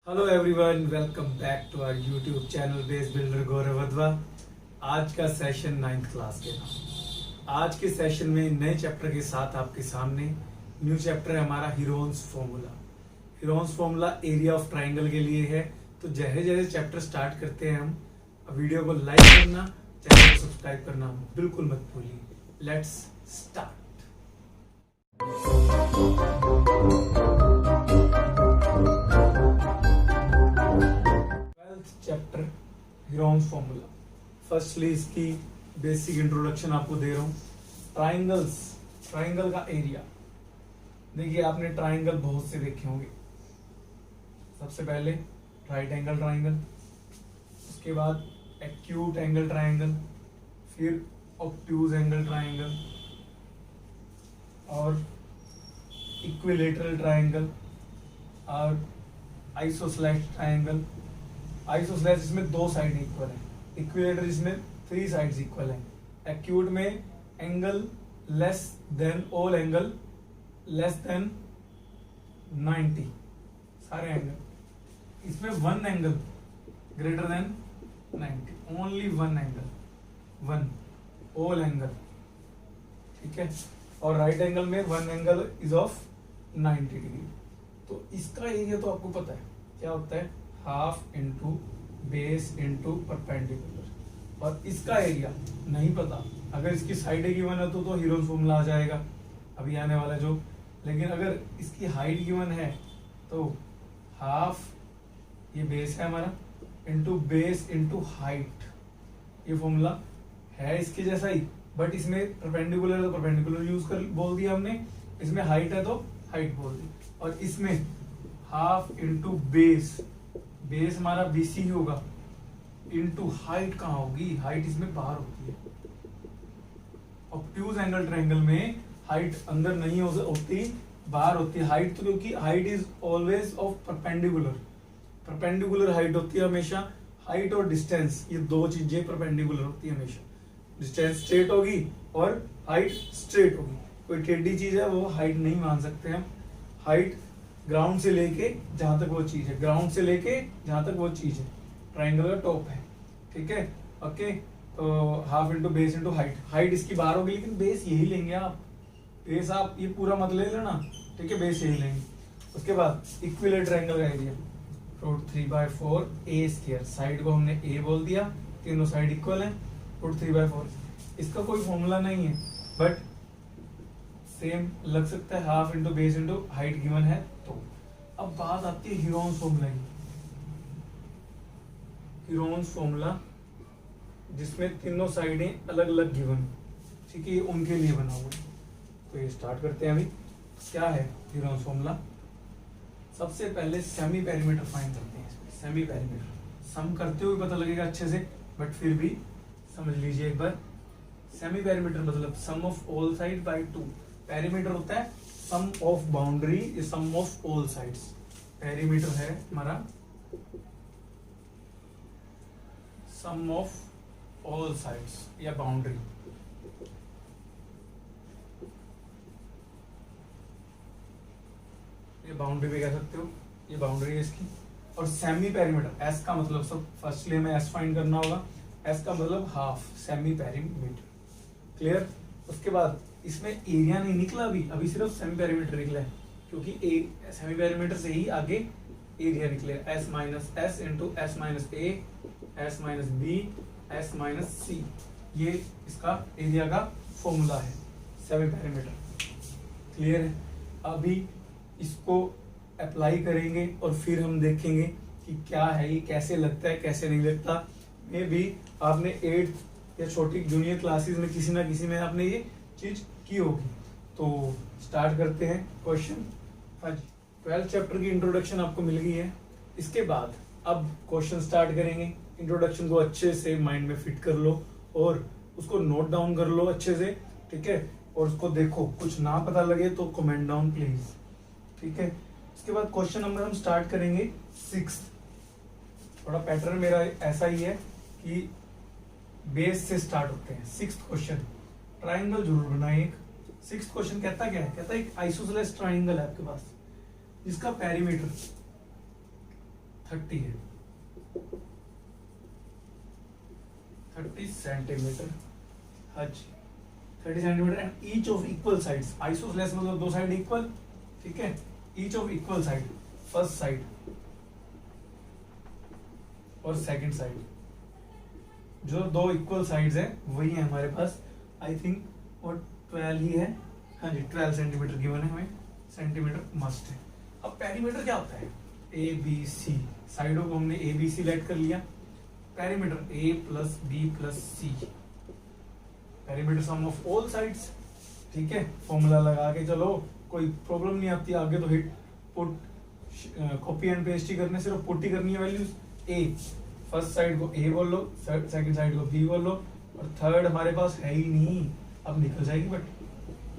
Hello everyone, welcome back to our YouTube channel base builder Gaurav Wadhwa. आज का session 9th class के नाम। आज के सेशन में नए चैप्टर के साथ आपके सामने न्यू चैप्टर है हमारा Heron's formula. Heron's formula area of triangle के लिए है। तो जैसे जैसे चैप्टर स्टार्ट करते हैं हम, वीडियो को लाइक करना, चैनल को सब्सक्राइब करना बिल्कुल मत भूलिए। Let's start. Chapter Heron's formula. Firstly इसकी बेसिक इंट्रोडक्शन आपको दे रहा हूं। ट्राइंगल का एरिया देखिए, आपने ट्राइंगल बहुत से देखे होंगे। सबसे पहले राइट एंगल ट्राइंगल, उसके बाद एक्यूट एंगल ट्राइंगल, फिर ऑब्ट्यूज एंगल ट्राइंगल और इक्विलेटरल ट्राइंगल और आइसोसेलेस ट्राइंगल। आइसोसेलेस जिसमें दो साइड इक्वल है, इक्विलेटर जिसमें 3 साइड्स इक्वल है, एक्यूट में angle less than all angle less than 90, सारे एंगल। इसमें one angle greater than 90, only one angle, one all angle, ठीक है। और राइट एंगल में one angle is of 90 degree. तो इसका एरिया तो आपको पता है क्या होता है, half into base into perpendicular. और इसका एरिया नहीं पता, अगर इसकी साइड गिवन है तो हीरोन्स फॉर्मूला आ जाएगा अभी आने वाला जो। लेकिन अगर इसकी हाइट गिवन है तो हाफ, ये बेस है हमारा, इंटू बेस इंटू हाइट। ये फॉर्मूला है इसके जैसा ही, बट इसमें परपेंडिकुलर है तो परपेंडिकुलर यूज कर बोल दिया हमने, इसमें हाइट है तो हाइट बोल दी। और इसमें हाफ इंटू बेस, बेस हमारा बीसी ही होगा, इंटू हाइट कहाँ होगी, हाइट इसमें बाहर होती है। ऑब्ट्यूज एंगल ट्रायंगल में हाइट अंदर नहीं होती, बाहर होती है हाइट। तो क्योंकि height is always of perpendicular, perpendicular height होती है हमेशा। हाइट और डिस्टेंस ये दो चीजें परपेंडिकुलर होती है हमेशा। डिस्टेंस स्ट्रेट होगी और हाइट स्ट्रेट होगी। कोई टेढ़ी चीज है वो हाइट नहीं मान सकते हम। हाइट ग्राउंड से लेके जहां तक वो चीज है, ग्राउंड से लेके जहां तक वो चीज है, ट्राइंगल का टॉप है, ठीक है। ओके, तो half into base into height. Height इसकी बाहर होगी लेकिन बेस यही लेंगे आप, बेस आप ये पूरा मत ले लेना, ठीक है, बेस यही लेंगे। उसके बाद इक्विलेटरल ट्रायंगल का एरिया √3/4 ए स्क्वायर। साइड को हमने ए बोल दिया, तीनों साइड इक्वल है, √3/4। इसका कोई फॉर्मूला नहीं है बट सेम लग सकता है, half into base into height given है। तो अब बात आती है हीरोन्स फॉर्मूला की। हीरोन्स फॉर्मूला जिसमें तीनों साइडें अलग अलग गिवन, ठीक है, ये उनके लिए बना हुआ है। तो ये स्टार्ट करते हैं अभी। क्या है हीरोन्स फॉर्मूला? सबसे पहले सेमी पेरीमीटर फाइंड करते हैं। सेमी पेरीमीटर सम करते हुए पता लगेगा अच्छे से, बट फिर भी समझ लीजिए एक बार। सेमी पेरीमीटर मतलब sum of all side by 2। Perimeter होता है sum of boundary, sum of all sides. Perimeter है हमारा सम ऑफ ऑल साइड्स या बाउंड्री। ये बाउंड्री भी कह सकते हो, ये बाउंड्री है इसकी। और सेमी पेरीमीटर, एस का मतलब, सब फर्स्टली हमें एस फाइंड करना होगा। एस का मतलब हाफ, सेमी पेरीमीटर, क्लियर। उसके बाद इसमें एरिया नहीं निकला अभी सिर्फ सेमी पेरीमीटर निकला है, क्योंकि सेमी पेरीमीटर से ही आगे एरिया निकले। S minus s into s minus a, s minus b, s minus c, ये इसका एरिया का फॉर्मूला है सेमी पेरीमीटर, क्लियर है। अभी इसको अप्लाई करेंगे और फिर हम देखेंगे कि क्या है ये, कैसे लगता है कैसे नहीं लगता। मे भी आपने 8th या छोटी जूनियर क्लासेस में किसी ना किसी में आपने ये चीज की होगी। तो स्टार्ट करते हैं क्वेश्चन। हाँ जी, 12th चैप्टर की इंट्रोडक्शन आपको मिल गई है। इसके बाद अब क्वेश्चन स्टार्ट करेंगे। इंट्रोडक्शन को अच्छे से माइंड में फिट कर लो और उसको नोट डाउन कर लो अच्छे से, ठीक है। और उसको देखो, कुछ ना पता लगे तो कमेंट डाउन प्लीज, ठीक है। इसके बाद क्वेश्चन नंबर हम स्टार्ट करेंगे 6th। थोड़ा पैटर्न मेरा ऐसा ही है कि बेस से स्टार्ट होते हैं। 6th क्वेश्चन, ट्राइंगल जरूर बनाए एक। 6th क्वेश्चन कहता क्या है, कहता है एक आइसोसेलेस ट्राइंगल है आपके पास जिसका पेरीमीटर 30 है, 30 सेंटीमीटर। हाँ जी, 30 centimetre and each of equal sides. Isosceles मतलब दो साइड इक्वल, ठीक है। Each of equal side, first side और सेकंड साइड, जो दो इक्वल साइड्स हैं वही है हमारे पास। आई थिंक और 12 ही है। हाँ जी, 12 सेंटीमीटर गिवन है हमें, सेंटीमीटर मस्ट है। अब पेरीमीटर क्या होता है? ए बी सी, साइडों को हमने ए बी सी लेट कर लिया। Perimeter a plus b plus c, perimeter sum of all sides, ठीक है। फॉर्मूला लगा के चलो, कोई प्रॉब्लम नहीं आती आगे, तो hit put copy and paste ही करने, सिर्फ पुट ही करनी है वैल्यूज। ए फर्स्ट साइड को ए बोल लो, सेकंड साइड को बी बोल लो, और थर्ड हमारे पास है ही नहीं, अब निकल जाएगी बट,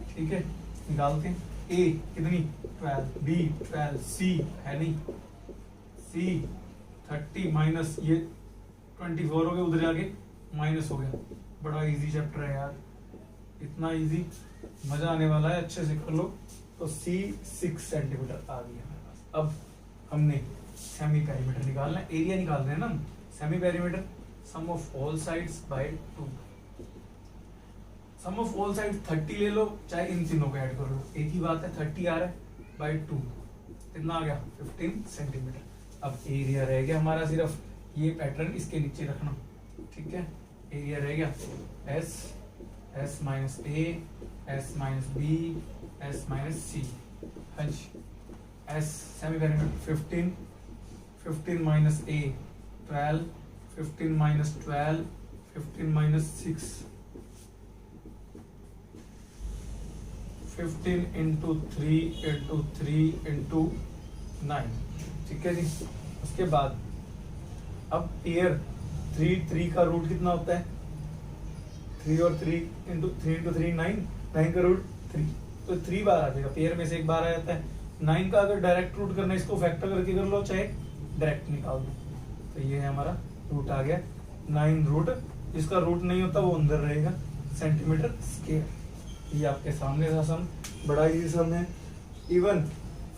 ठीक है, निकालते हैं। ए कितनी 12, बी 12, सी है नहीं, सी 30 माइनस ये 24 हो गया, उधर जाके माइनस हो गया। बड़ा इजी चैप्टर है यार, इतना इजी, मजा आने वाला है, अच्छे से कर लो। तो सी 6 सेंटीमीटर आ गया हमारे पास। अब हमने सेमी पेरीमीटर निकालना है, एरिया निकाल रहे हैं ना। Semi perimeter sum of all sides by 2, sum of all side 30 ले लो, चाहे इन तीनों को ऐड कर लो, एक ही बात है, 30 आ रहा है बाय 2, कितना आ गया 15 सेंटीमीटर। अब एरिया रह गया हमारा सिर्फ ये पैटर्न इसके नीचे रखना, ठीक है। एरिया रह गया s, s minus a, s minus b, s minus c. हाँ जी, s semi perimeter 15, 15 minus a 12, 15 minus 12, 15 minus 6, 15 into 3 into 3 into 9, ठीक है जी। उसके बाद अब पेयर 3 का रूट कितना होता है? 3 और 3 इंटू 3 9, 9 का रूट 3, तो 3 बार आ जाएगा, पेयर में से एक बार आ जाता है। 9 का अगर डायरेक्ट रूट करना है, इसको फैक्टर करके कर लो, चाहे डायरेक्ट निकाल दो। तो ये है हमारा रूट आ गया 9 रूट, जिसका रूट नहीं होता वो अंदर रहेगा, सेंटीमीटर स्क्वायर। ये आपके सामने था सम, बड़ा इजी सम है। इवन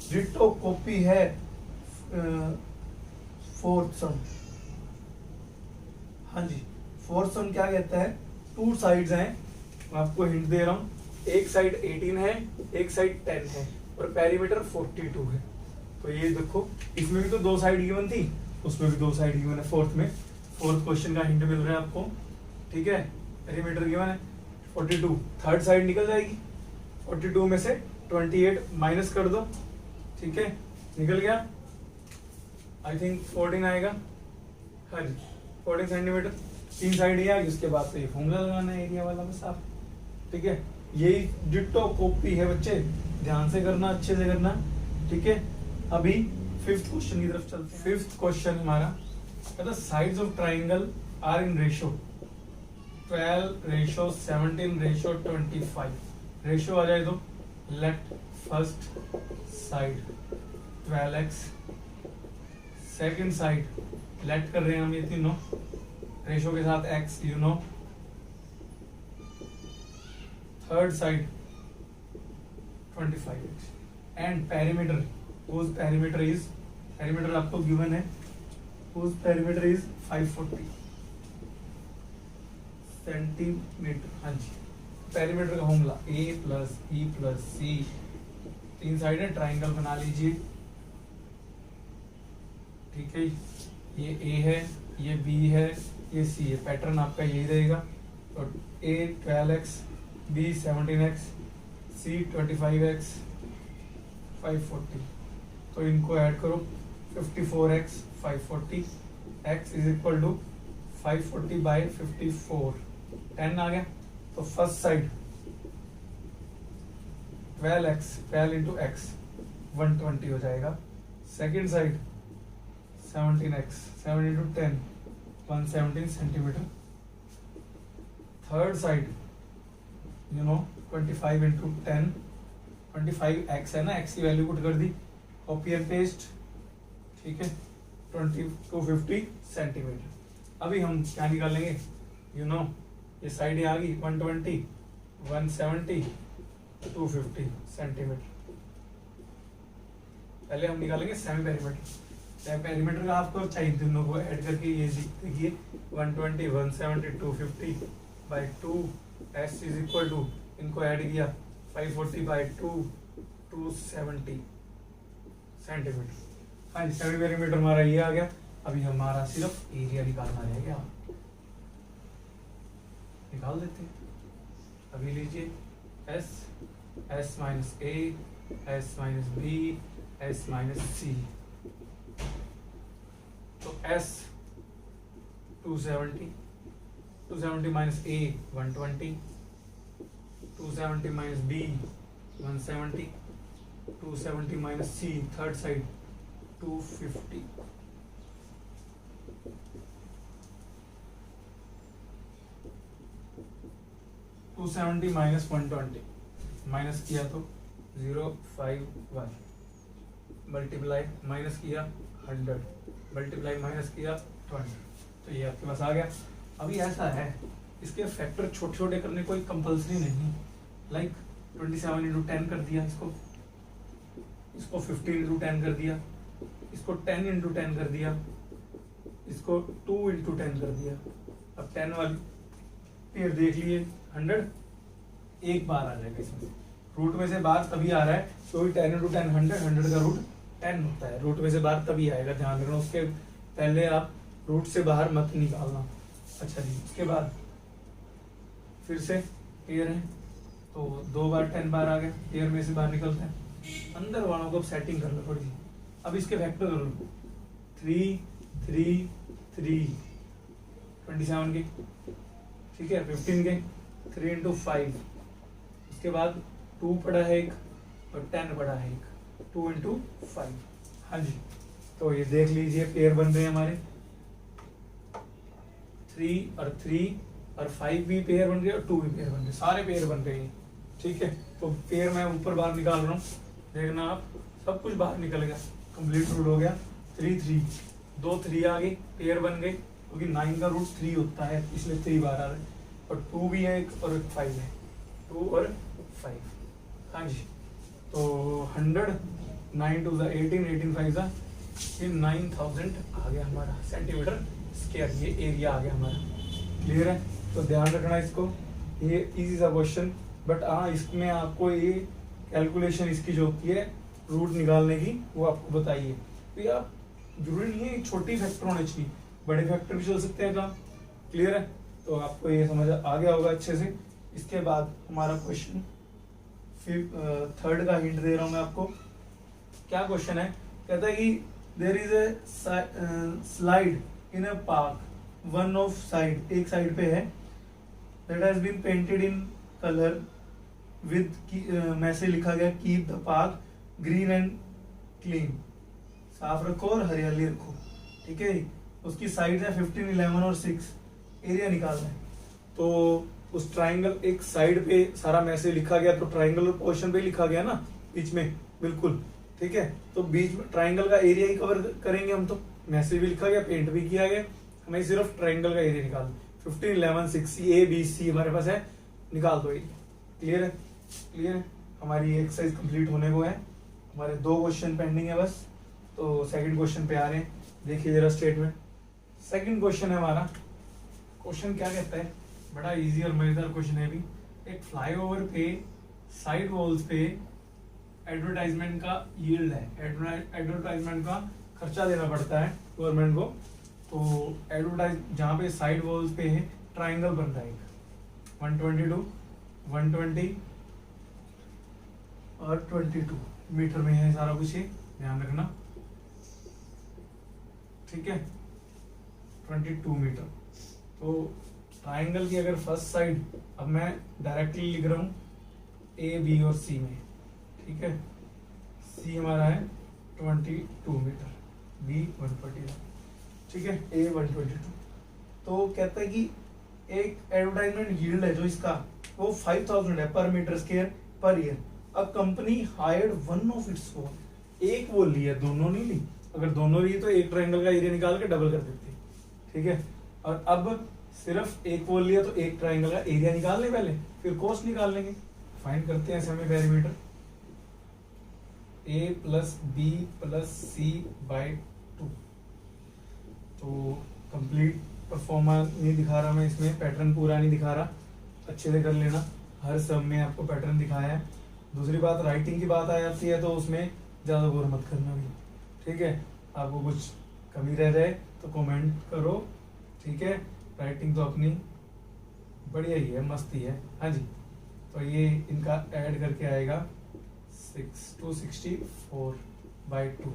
डिट्टो कॉपी है फोर्थ सम। हाँ जी, फोर्थ सम क्या कहता है? 2 साइड्स हैं, मैं आपको हिंट दे रहा हूँ, एक साइड 18 है, एक साइड 10 है, और पेरीमीटर 42 है। तो ये देखो, इसमें भी तो 2 साइड गिवन थी, उसमें भी 2 साइड गिवन है फोर्थ में। फोर्थ क्वेश्चन का हिंट मिल रहा है आपको, ठीक है। पेरीमीटर गिवन है 42, थर्ड साइड निकल जाएगी, 42 में से 28 माइनस कर दो, ठीक है, निकल गया। आई थिंक 14 आएगा। हाँ जी, 14 सेंटीमीटर, 3 साइड ये आएगी। उसके बाद तो ये फॉर्मूला लगाना है एरिया वाला बस आप, ठीक है। यही डिट्टो कॉपी है बच्चे, ध्यान से करना, अच्छे से करना, ठीक है। अभी 5th क्वेश्चन की तरफ चलते हैं। 5th क्वेश्चन हमारा कहता sides of triangle are in ratio 12 ratio 17 ratio 25। Ratio आ जाए तो let first side 12x, second side let कर रहे हैं हम ये तीनों रेशियो के साथ x, you know. Third side 25x and perimeter, whose perimeter is, perimeter आपको गिवन है, whose perimeter is 540 सेंटीमीटर। हाँ जी, पेरीमीटर का formula a plus e plus c, 3 side है, ट्राइंगल बना लीजिए, ठीक है। ये a है, ये b है, ये c है, पैटर्न आपका यही रहेगा। तो a 12x, b 17x, c 25x, 540, तो इनको ऐड करो, 54x 540, x is equal to 540 by 54, 10 आ गया। तो first side 12x, 12 into x 120 हो जाएगा। Second side 17x, 7 into 10 117 centimetre. Third side you know 25 into 10, 25x है ना, x की वैल्यू पुट कर दी, कॉपी एंड पेस्ट, ठीक है, 250 सेंटीमीटर। अभी हम क्या निकालेंगे, यू नो, ये साइड ये आ गई 120, 170, 250 सेंटीमीटर। पहले हम निकालेंगे सेमी पेरीमीटर। चाहे पेरीमीटर का हाफ करो चाहे दोनों को ऐड करके ये देखिए 120 170 250 by 2 s is equal to इनको ऐड किया 540 बाई 2 270 सेंटीमीटर। हाँ जी सेमी पेरीमीटर हमारा ये आ गया। अभी हमारा सिर्फ एरिया निकालना रह गया, निकाल देते हैं। अभी लीजिए s s minus a s minus b s minus c. तो s 270 minus a 120 270 minus b 170 270 minus c third side 250 270 minus 120 minus किया तो 051 मल्टीप्लाई माइनस किया 100 मल्टीप्लाई माइनस किया 20। तो ये आपके पास आ गया। अभी ऐसा है इसके फैक्टर छोटे छोटे करने कोई कंपल्सरी नहीं, लाइक 27 इंटू 10 कर दिया, इसको 15 इंटू 10 कर दिया, इसको 10 इंटू 10 कर दिया, इसको 2 इंटू 10 कर दिया। अब 10 वाली फिर देख लिए 100 एक बार आ जाएगा इसमें, रूट में से बाहर तभी आ रहा है क्योंकि 10 इंटू 10 100 का रूट 10 होता है, रूट में से बाहर तभी आएगा, ध्यान रखना। उसके पहले आप रूट से बाहर मत निकालना। अच्छा जी, उसके बाद फिर से पेयर है तो 2 बार 10 बार आ गया, पेयर में से बाहर निकलता है। अंदर वालों को सेटिंग कर लो थोड़ी सी। अब इसके फैक्टर कर लो 3 3 3 27 के, ठीक है, 15 के 3 इंटू 5, उसके बाद 2 पड़ा है एक और 10 पड़ा है एक, 2 इंटू 5। हाँ जी, तो ये देख लीजिए पेयर बन रहे हैं हमारे 3 और 5 भी पेयर बन रहे और 2 भी पेयर बन रहे, सारे पेयर बन रहे हैं। ठीक है, तो पेयर मैं ऊपर बाहर निकाल रहा हूँ, देखना आप सब कुछ बाहर निकल गया, कंप्लीट रूट हो गया। 3 3 2 3 आ गई, पेयर बन गई क्योंकि 9 का रूट 3 होता है इसलिए 3 बार आ रहा है, और 2 भी है एक और 5 है, 2 और 5। हाँ जी, तो 100 9 2 18 18 5 ये 9000 आ गया हमारा सेंटीमीटर स्क्वायर, ये एरिया आ गया हमारा। क्लियर है, तो ध्यान रखना इसको, ये इजी सा क्वेश्चन, बट हाँ इसमें आपको ये कैलकुलेशन इसकी जो होती है रूट निकालने की वो आपको बताइए। तो ये आप जरूरी नहीं है छोटी फैक्टर होने चाहिए, बड़े फैक्टर भी चल सकते हैं काम। क्लियर है, तो आपको ये समझ आ गया होगा अच्छे से। इसके बाद हमारा क्वेश्चन थर्ड का हिंट दे रहा हूं मैं आपको। क्या क्वेश्चन है, कहता है कि there is a slide in a park, one of side एक साइड पे है, that has been painted in colour with message लिखा गया keep the park green and clean, साफ रखो और हरियाली रखो। ठीक है, उसकी साइड है 15 11 और 6, एरिया निकालना है। तो उस ट्राइंगल एक साइड पे सारा मैसेज लिखा गया, तो ट्राइंगल पोर्शन पे लिखा गया ना बीच में, बिल्कुल ठीक है, तो बीच में ट्राइंगल का एरिया ही कवर करेंगे हम, तो मैसेज भी लिखा गया पेंट भी किया गया, हमें सिर्फ ट्राइंगल का एरिया निकाल 15 11 6 ए बी सी हमारे पास है, निकाल दो एरिया। क्लियर है, क्लियर है, हमारी एक्सरसाइज कंप्लीट होने को है, हमारे 2 क्वेश्चन पेंडिंग है बस। तो सेकंड क्वेश्चन पे आ रहे हैं, देखिए जरा स्टेटमेंट। सेकंड क्वेश्चन है हमारा, क्वेश्चन क्या कहता है, बड़ा इजी और मजेदार क्वेश्चन है। भी एक फ्लाईओवर पे साइड वॉल्स पे एडवर्टाइजमेंट का यील्ड है, एडवर्टाइजमेंट का खर्चा देना पड़ता है गवर्नमेंट को। तो एडवर्टाइज जहाँ पे साइड वॉल्स पे है ट्राइंगल बन रहा है 122 120 और 22 मीटर में है सारा कुछ, ये ध्यान रखना। ठीक है, 22 मीटर। तो ट्राइंगल की अगर फर्स्ट साइड, अब मैं डायरेक्टली लिख रहा हूँ ए बी और सी में, ठीक है, सी हमारा है 22 मीटर, बी 140, ठीक है, ए 122। तो कहता है कि एक एडवर्टाइजमेंट यील्ड है जो इसका वो 5000 है per metre square per year. A company hired one of its wall, एक वॉल लिया, दोनों नहीं ली, अगर दोनों ली तो एक ट्रायंगल का एरिया निकाल के डबल कर देते। ठीक है, और अब सिर्फ एक वॉल लिया तो एक ट्रायंगल का एरिया निकाल लें पहले, फिर कॉस्ट निकाल लेंगे। फाइंड करते हैं semi perimeter, a plus b plus C bye 2, complete pro forma नहीं दिखा रहा मैं, इसमें पैटर्न पूरा नहीं दिखा रहा, अच्छे से कर लेना। हर सब में आपको पैटर्न दिखाया है। दूसरी बात, राइटिंग की बात आ जाती है तो उसमें ज़्यादा गौर मत करना भी, ठीक है। आपको कुछ कमी रह जाए तो कमेंट करो, ठीक है। राइटिंग तो अपनी बढ़िया ही है, मस्त ही है। हाँ जी, तो ये इनका ऐड करके आएगा 264/2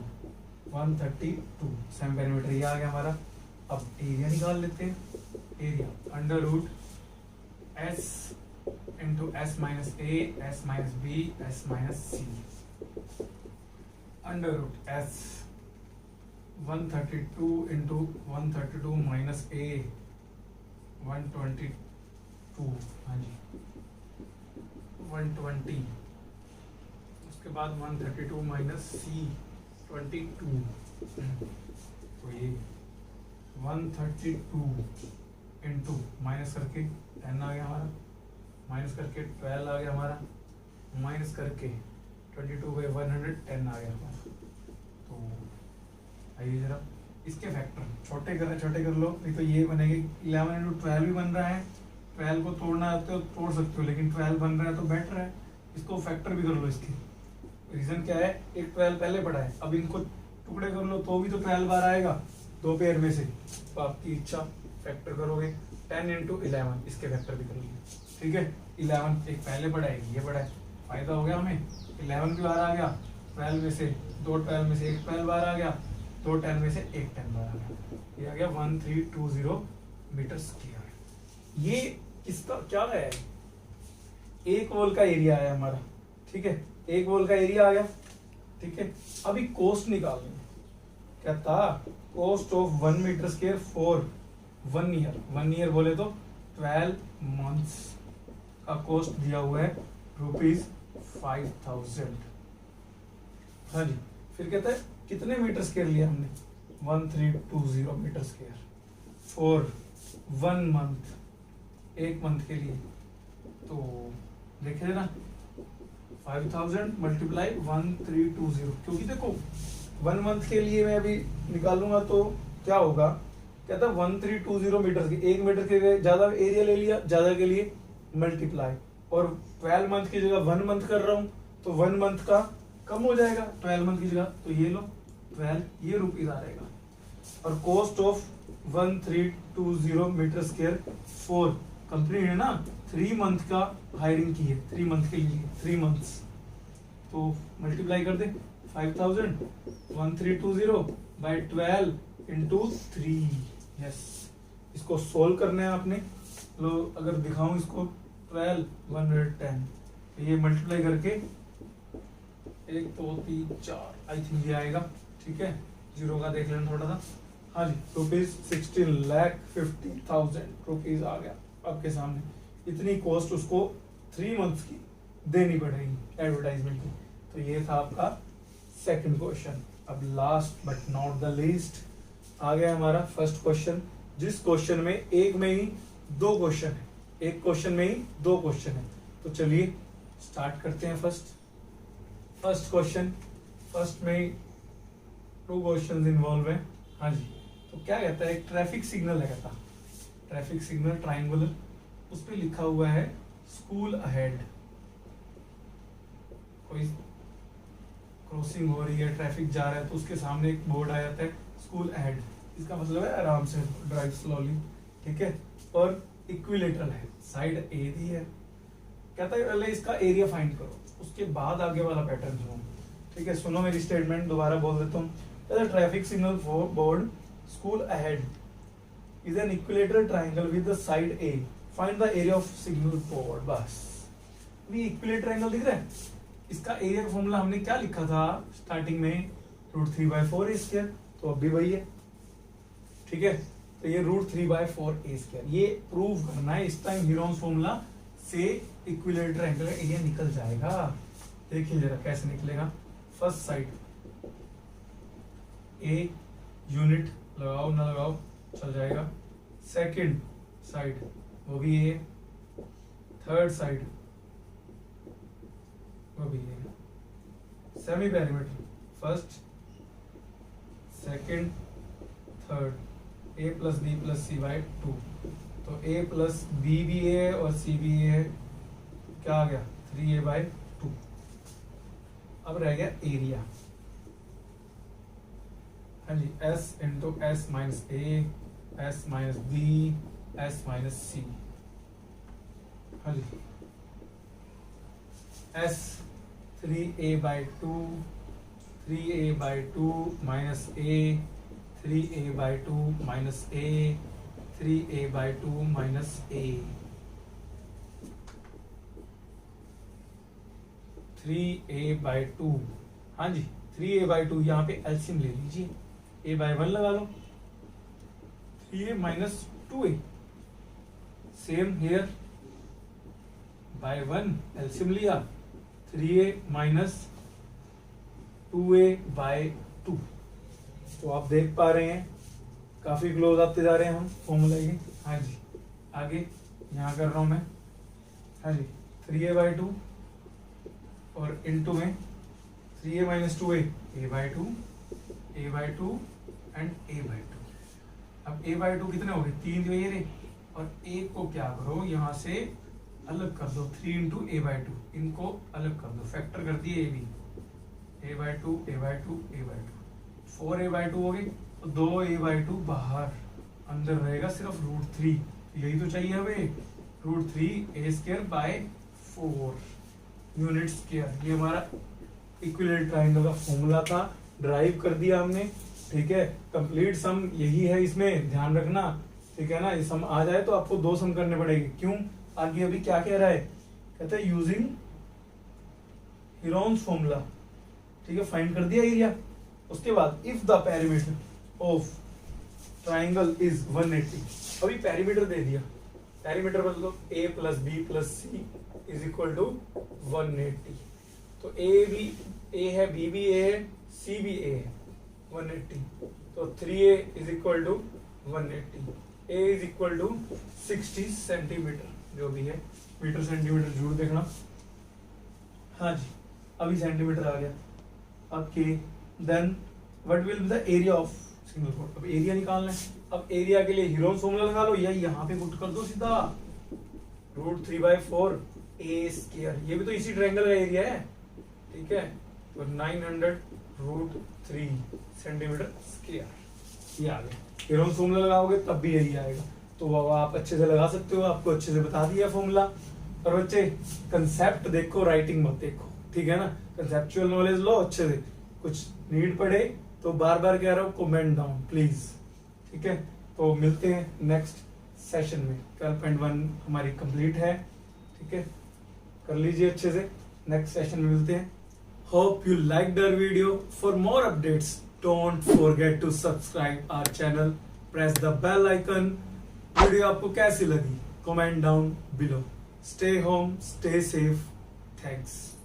132 सेमी पेरीमीटर, ये आ गया हमारा। अब एरिया निकाल लेते हैं। Area under root s into s minus a s minus b s minus c, under root s 132 into 132 minus a 122, हाँ जी 120, उसके बाद 132 माइनस सी 22, तो ये 132 इंटू माइनस करके 10 आ गया हमारा, माइनस करके 12 आ गया हमारा, माइनस करके 22/110 आ गया हमारा। तो आइए जरा इसके फैक्टर छोटे कर लो, नहीं तो ये बनेंगे 11 इंटू 12 भी बन रहा है। 12 को तोड़ना आते हो तोड़ सकते हो, लेकिन 12 बन रहा है तो बेटर है, इसको फैक्टर भी कर लो इसके। रीजन क्या है, एक 12 पहले पढ़ा है, अब इनको टुकड़े कर लो तो भी तो 12 बार आएगा दो पेयर में से, तो आपकी इच्छा फैक्टर करोगे। 10 इंटू 11 इसके फैक्टर भी करोगे, ठीक है। 11 एक पहले पढ़ा है, ये पढ़ा है, फायदा हो गया हमें। 11 भी बार आ गया, 12 में से दो 12 में से एक 12 बार आ गया, दो 10 में से एक 10 बार आ गया, ये आ गया 1320 मीटर स्क्वायर। ये इसका क्या है, एक वॉल का एरिया है हमारा, ठीक है, एक वॉल का एरिया आ गया, ठीक है। अभी कोस्ट निकालनी है, क्या था, cost of 1 metre square for 1 year. 1 year बोले तो 12 मंथ्स का कोस्ट दिया हुआ है ₹5000। हाँ जी, फिर कहता है कितने मीटर स्क्वायर लिया हमने, 1320 मीटर स्क्वायर फॉर 1 मंथ, एक मंथ के लिए। तो देखे ना 5000 मल्टीप्लाई 1320, क्योंकि देखो 1 मंथ के लिए मैं अभी निकालूंगा तो क्या होगा, कहता है 1320 मीटर के, एक मीटर के लिए ज्यादा एरिया ले लिया, ज्यादा के लिए मल्टीप्लाई, और 12 मंथ की जगह 1 मंथ कर रहा हूं तो 1 मंथ का कम हो जाएगा 12 मंथ की जगह, तो ये लो 12 ये रुपीज आ रहेगा। और cost of 1320 metre square for company है ना 3 मंथ का हायरिंग की है, 3 मंथ के लिए 3 मंथ्स, तो मल्टीप्लाई कर दे 5000 1320/12 इंटू 3। यस, इसको सोल्व करना है आपने। लो अगर दिखाऊं इसको 12 110, तो ये मल्टीप्लाई करके 1 2 3 4 आई थिंक ये आएगा, ठीक है। जीरो का देख लेना थोड़ा सा। हाँ जी, ₹16,50,000 आ गया आपके सामने। इतनी कॉस्ट उसको 3 मंथ्स की देनी पड़ेगी एडवर्टाइजमेंट की। तो ये था आपका सेकंड क्वेश्चन। अब last but not the least आ गया हमारा फर्स्ट क्वेश्चन, जिस क्वेश्चन में एक में ही 2 क्वेश्चन है, एक क्वेश्चन में ही 2 क्वेश्चन है। तो चलिए स्टार्ट करते हैं। फर्स्ट क्वेश्चन, फर्स्ट में ही 2 क्वेश्चन इन्वॉल्व है। हाँ जी, तो क्या कहता है, एक ट्रैफिक सिग्नल है, कहता ट्रैफिक सिग्नल ट्राइंगुलर, उस पर लिखा हुआ है स्कूल अहेड। कोई क्रॉसिंग हो रही है, ट्रैफिक जा रहा है, तो उसके सामने एक बोर्ड आ जाता है स्कूल अहेड, इसका मतलब है आराम से ड्राइव स्लोली, ठीक है। और इक्विलेटरल है, साइड ए दी है, कहता है पहले इसका एरिया फाइंड करो, उसके बाद आगे वाला पैटर्न जो, ठीक है। सुनो मेरी स्टेटमेंट, दोबारा बोल देता हूँ। Traffic signal board school ahead is an equilateral triangle with the side A, find the area of signal board. बस ये इक्विलेटरल ट्राइंगल दिख रहा है, इसका एरिया का फॉर्मूला हमने क्या लिखा था स्टार्टिंग में, √3/4a², तो अब भी वही है, ठीक है। तो ये √3/4a², ये प्रूव करना है। इस टाइम हीरोन्स फॉर्मूला से इक्विलेटरल ट्रायंगल का एरिया निकल जाएगा। देखिए जरा कैसे निकलेगा। फर्स्ट साइड ए यूनिट लगाओ ना लगाओ चल जाएगा, सेकंड साइड वो भी ए, थर्ड साइड वो भी a, semi perimeter first second third a plus b plus c by 2। तो ए प्लस बी भी ए है और सी भी ए है, क्या आ गया 3a बाई 2। अब रह गया एरिया, हाँ जी, s into s minus a, s minus b, s minus c, हाँ जी, s 3a by 2, 3a by 2 minus a, 3a by 2 minus a, 3a by 2 minus a, 3a by 2, हाँ जी 3a by 2, यहाँ पे LCM ले लीजिए, a by 1 लगा लो, 3a minus 2a, same here, by 1 LCM लिया, 3a minus 2a by 2। तो आप देख पा रहे हैं काफी क्लोज आते जा रहे हैं हम फॉर्मूला के, हाँ जी। आगे यहाँ कर रहा हूं मैं, हाँ जी 3a बाई 2 और इनटू में 3a minus 2a, a by 2, a by 2 and a by 2। अब a बाई 2 कितने हो गए, 3 ये रहे, और a को क्या करो यहाँ से अलग कर दो, 3 इंटू ए बाई 2, इनको अलग कर दो, फैक्टर कर दिए a b, a by 2, a by 2, a by 2, 4a by 2 हो गई, तो 2a बाई 2 बाहर, अंदर रहेगा सिर्फ √3, यही तो चाहिए हमें, √3 a square by 4 unit square. ये हमारा इक्विलेटरल ट्रायंगल का फॉर्मूला था, ड्राइव कर दिया हमने, ठीक है। कंप्लीट सम यही है, इसमें ध्यान रखना, ठीक है ना। ये सम आ जाए तो आपको 2 सम करने पड़ेंगे, क्यों, आगे अभी क्या कह रहा है, कहता है यूजिंग हीरोन्स फॉर्मूला, ठीक है, फाइंड कर दिया एरिया। उसके बाद if the perimeter of triangle is 180, अभी पेरीमीटर दे दिया, पेरीमीटर मतलब a plus b plus c is equal to 180। तो a है, b भी a है, c भी a है, 180, तो 3a is equal to 180, a is equal to 60 centimetre, जो भी है, मीटर सेंटीमीटर जरूर देखना, हाँ जी। अभी सेंटीमीटर आ गया, अब के then what will be the area of single code. अब एरिया निकालना है, अब एरिया के लिए हीरोन फॉर्मूला लगा लो, या यहाँ पे पुट कर दो सीधा, √3/4 a स्क्वायर, ये भी तो इसी ट्रायंगल का एरिया है, ठीक है। तो 900√3 सेंटीमीटर स्क्वायर, ये आ गया। हीरोन फॉर्मूला लगाओगे तब भी यही आएगा, तो वो आप अच्छे से लगा सकते हो, आपको अच्छे से बता दिया फॉर्मूला। और बच्चे कंसेप्ट देखो, राइटिंग मत देखो, ठीक है ना, कंसेप्चुअल नॉलेज लो अच्छे से, कुछ नीड पड़े तो बार बार कह रहा हूँ कमेंट डाउन प्लीज, ठीक है। तो मिलते हैं नेक्स्ट सेशन में, 12.1 हमारी कंप्लीट है, ठीक है, कर लीजिए अच्छे से, नेक्स्ट सेशन में मिलते हैं। Hope you like our video, for more updates don't forget to subscribe our channel, press the bell icon. Video आपको कैसी लगी comment down below. Stay home, stay safe, thanks.